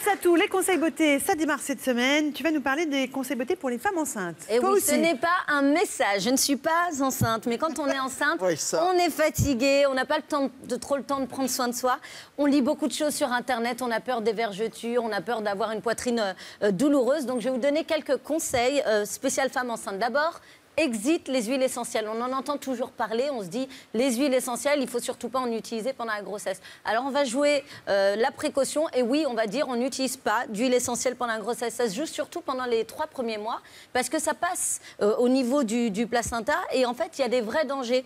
Absatou, les conseils beauté, ça démarre cette semaine. Tu vas nous parler des conseils beauté pour les femmes enceintes. Et toi oui, aussi. Ce n'est pas un message. Je ne suis pas enceinte. Mais quand on est enceinte, Oui, ça. on est fatigué, on n'a pas trop le temps de prendre soin de soi. On lit beaucoup de choses sur Internet, on a peur des vergetures, on a peur d'avoir une poitrine douloureuse. Donc je vais vous donner quelques conseils spécial femmes enceintes. D'abord, exit les huiles essentielles. On en entend toujours parler, on se dit les huiles essentielles, il ne faut surtout pas en utiliser pendant la grossesse. Alors on va jouer la précaution et oui, on va dire on n'utilise pas d'huile essentielle pendant la grossesse. Ça se joue surtout pendant les 3 premiers mois parce que ça passe au niveau du placenta et en fait il y a des vrais dangers.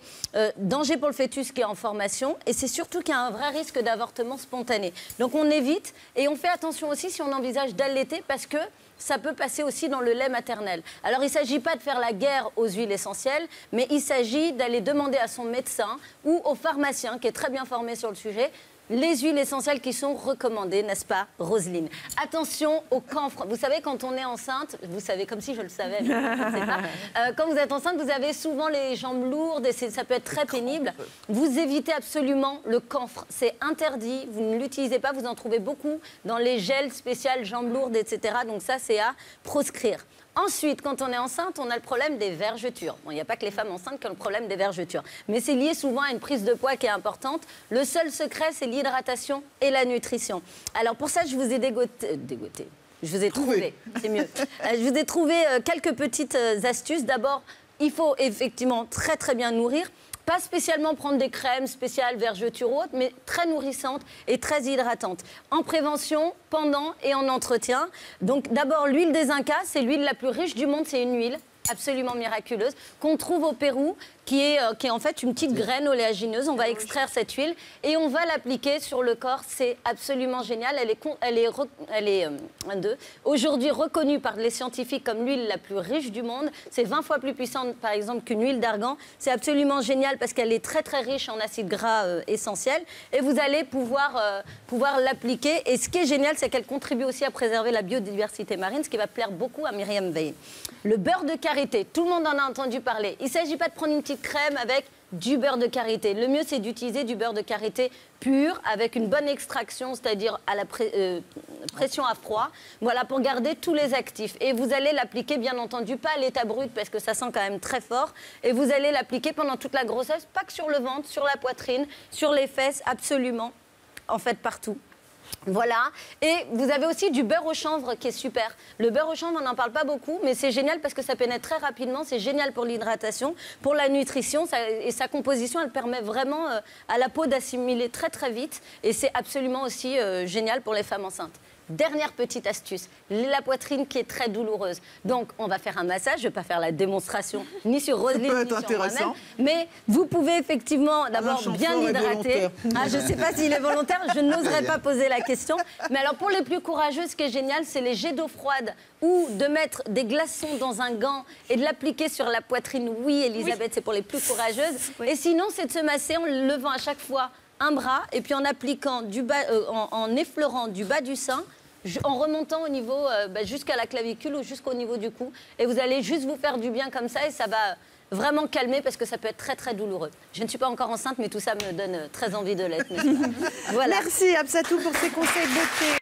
Danger pour le fœtus qui est en formation et c'est surtout qu'il y a un vrai risque d'avortement spontané. Donc on évite et on fait attention aussi si on envisage d'allaiter parce que ça peut passer aussi dans le lait maternel. Alors, il ne s'agit pas de faire la guerre aux huiles essentielles, mais il s'agit d'aller demander à son médecin ou au pharmacien, qui est très bien formé sur le sujet, les huiles essentielles qui sont recommandées, n'est-ce pas, Roselyne? Attention au camphre. Vous savez, quand on est enceinte, vous savez, comme si je le savais, mais je ne sais pas. Quand vous êtes enceinte, vous avez souvent les jambes lourdes et ça peut être très pénible. Vous évitez absolument le camphre. C'est interdit, vous ne l'utilisez pas, vous en trouvez beaucoup dans les gels spéciaux jambes lourdes, etc. Donc ça, c'est à proscrire. Ensuite, quand on est enceinte, on a le problème des vergetures. Bon, il n'y a pas que les femmes enceintes qui ont le problème des vergetures. Mais c'est lié souvent à une prise de poids qui est importante. Le seul secret, c'est l'hydratation et la nutrition. Alors pour ça, je vous ai dégoté. Je vous ai trouvé, c'est mieux. Je vous ai trouvé quelques petites astuces. D'abord, il faut effectivement très bien nourrir. Pas spécialement prendre des crèmes spéciales, vergetures ou autres, mais très nourrissantes et très hydratantes. En prévention, pendant et en entretien. Donc d'abord, l'huile des Incas, c'est l'huile la plus riche du monde, c'est une huile absolument miraculeuse qu'on trouve au Pérou, qui est en fait une petite graine oléagineuse. On va extraire cette huile et on va l'appliquer sur le corps. C'est absolument génial. Elle est aujourd'hui reconnue par les scientifiques comme l'huile la plus riche du monde. C'est 20 fois plus puissante, par exemple, qu'une huile d'argan. C'est absolument génial parce qu'elle est très riche en acides gras essentiels. Et vous allez pouvoir l'appliquer. Et ce qui est génial, c'est qu'elle contribue aussi à préserver la biodiversité marine, ce qui va plaire beaucoup à Myriam Veil. Le beurre de karité, tout le monde en a entendu parler. Il ne s'agit pas de prendre une petite crème avec du beurre de karité. Le mieux, c'est d'utiliser du beurre de karité pur, avec une bonne extraction, c'est-à-dire à la pression à froid, voilà, pour garder tous les actifs. Et vous allez l'appliquer, bien entendu, pas à l'état brut, parce que ça sent quand même très fort. Et vous allez l'appliquer pendant toute la grossesse, pas que sur le ventre, sur la poitrine, sur les fesses, absolument, en fait, partout. Voilà, et vous avez aussi du beurre au chanvre qui est super. Le beurre au chanvre, on n'en parle pas beaucoup, mais c'est génial parce que ça pénètre très rapidement, c'est génial pour l'hydratation, pour la nutrition, et sa composition, elle permet vraiment à la peau d'assimiler très vite, et c'est absolument aussi génial pour les femmes enceintes. Dernière petite astuce, la poitrine qui est très douloureuse. Donc, on va faire un massage. Je ne vais pas faire la démonstration ni sur Roselyne, ni sur moi-même. Mais vous pouvez effectivement d'abord bien l'hydrater. Ah, je ne sais pas s'il est volontaire, je n'oserais pas poser la question. Mais alors, pour les plus courageuses, ce qui est génial, c'est les jets d'eau froide ou de mettre des glaçons dans un gant et de l'appliquer sur la poitrine. Oui, Elisabeth, c'est pour les plus courageuses. Oui. Et sinon, c'est de se masser en levant à chaque fois un bras et puis en appliquant en effleurant du bas du sein, en remontant au niveau jusqu'à la clavicule ou jusqu'au niveau du cou. Et vous allez juste vous faire du bien comme ça et ça va vraiment calmer parce que ça peut être très douloureux. Je ne suis pas encore enceinte, mais tout ça me donne très envie de l'être. Voilà. Merci Absatou pour ces conseils de beauté.